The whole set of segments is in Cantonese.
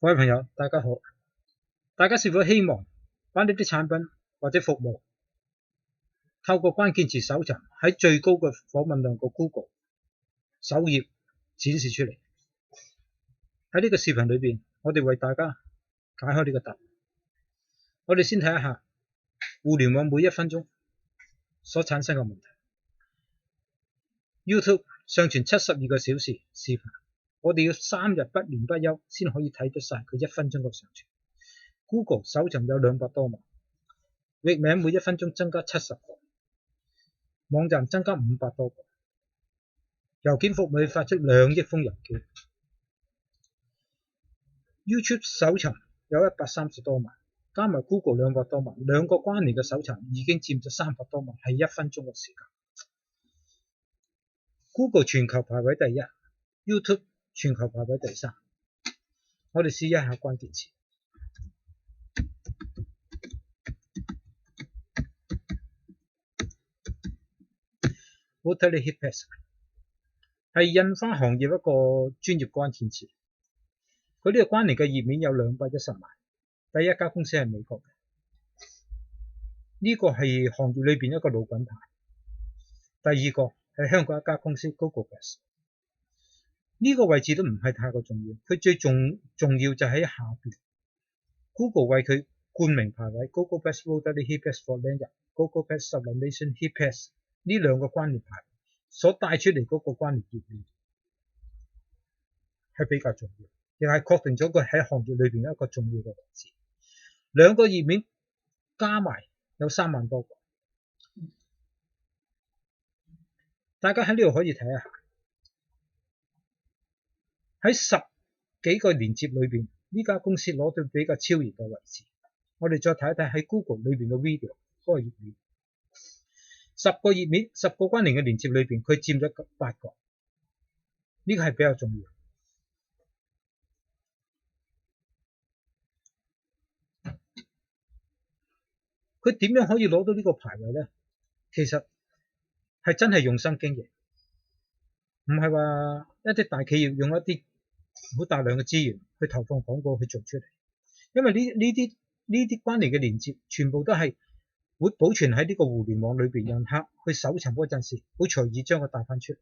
各位朋友，大家好。大家是否希望把你啲產品或者服務透過關鍵詞搜尋喺最高嘅訪問量個 Google 首頁展示出嚟？喺呢個視頻裏邊，我哋為大家解開呢個答案。我哋先睇一下互聯網每1分鐘所產生嘅問題。YouTube 上傳72個小時視頻，我哋要3日不眠不休先可以睇得晒佢1分鐘嘅上傳。Google 搜尋有200多萬，域名每1分鐘增加70個，網站增加500多個，郵件服務發出2億封郵件。YouTube 搜尋有130多萬，加埋 Google 200多萬，兩個關聯嘅搜尋已經佔咗300多萬，係1分鐘嘅時間。Google 全球排位第1， YouTube 全球排位第3。我哋試一下關鍵詞。Waterley Heat Pest 係印花行業一個專業關鍵詞。佢呢個關聯嘅頁面有210萬。第一家公司係美國嘅，呢個係行業裏邊一個老品牌。第二個係香港一家公司 GoGoBest。呢個位置都唔係太過重要，佢最重要就喺下邊。Google 為佢冠名排位 GoGoBest Waterley Heat Pest for Lanyard、GoGoBest Sublimation Heat Pest 呢兩個關聯排位所帶出嚟嗰個關聯頁面係比較重要，亦係確定咗佢喺行業裏邊一個重要嘅位置。兩個頁面加埋有3萬多個。大家喺呢度可以睇一下，喺10幾個連結裏邊，呢家公司攞到比較超然嘅位置。我哋再睇一睇喺 Google 裏邊嘅 video 嗰個頁面，10個頁面10個關聯嘅連結裏邊，佢佔咗8個，呢個係比較重要。佢點樣可以攞到呢個排位呢？其實係真係用心經營，唔係話一啲大企業用一啲好大量嘅資源去投放廣告去做出嚟。因為呢啲關聯嘅連結全部都係會保存喺呢個互聯網裏邊，人客去搜尋嗰陣時好隨意將佢帶翻出嚟。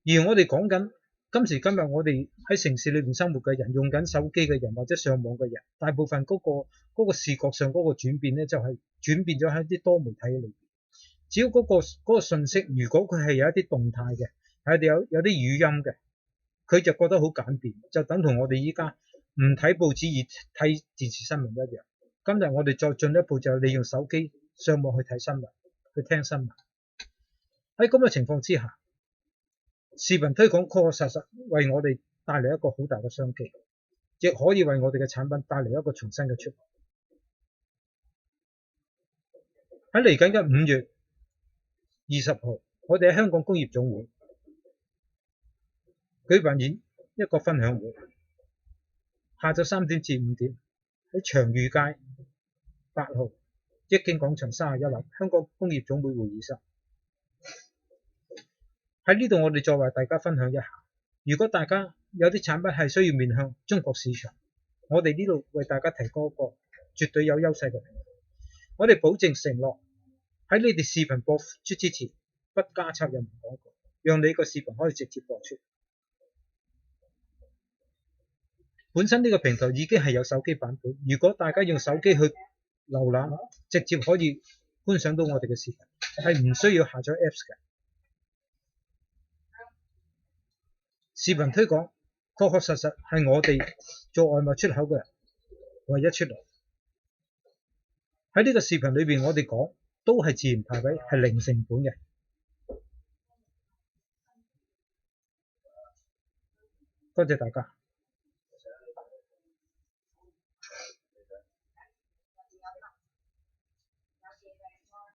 而我哋講緊今時今日我哋喺城市裏邊生活嘅人，用緊手機嘅人或者上網嘅人，大部分嗰個視覺上嗰個轉變咧，就係轉變咗喺啲多媒體嘅裏邊。只要嗰個信息，如果佢係有一啲動態嘅，係有啲語音嘅，佢就覺得好簡便，就等同我哋依家唔睇報紙而睇電視新聞一樣。今日我哋再進一步就係利用手機上網去睇新聞，去聽新聞。喺咁嘅情況之下，視頻推廣確確實實為我哋帶嚟一個好大嘅商機，亦可以為我哋嘅產品帶嚟一個重新嘅出路。喺嚟緊嘅5月20號，我哋喺香港工業總會舉辦一個分享會，下晝3點至5點喺長裕街8號益京廣場31樓香港工業總會會議室。喺呢度我哋再為大家分享一下，如果大家有啲產品係需要面向中國市場，我哋呢度為大家提供一個絕對有優勢嘅平台。我哋保證承諾喺你哋視頻播出之前不加插任何廣告，讓你個視頻可以直接播出。本身呢個平台已經係有手機版本，如果大家用手機去瀏覽，直接可以觀賞到我哋嘅視頻，係唔需要下載 Apps 嘅。視頻推廣確確實實係我哋做外貿出口嘅唯一出路。喺呢個視頻裏邊，我哋講都係自然排位，係零成本嘅。多謝大家。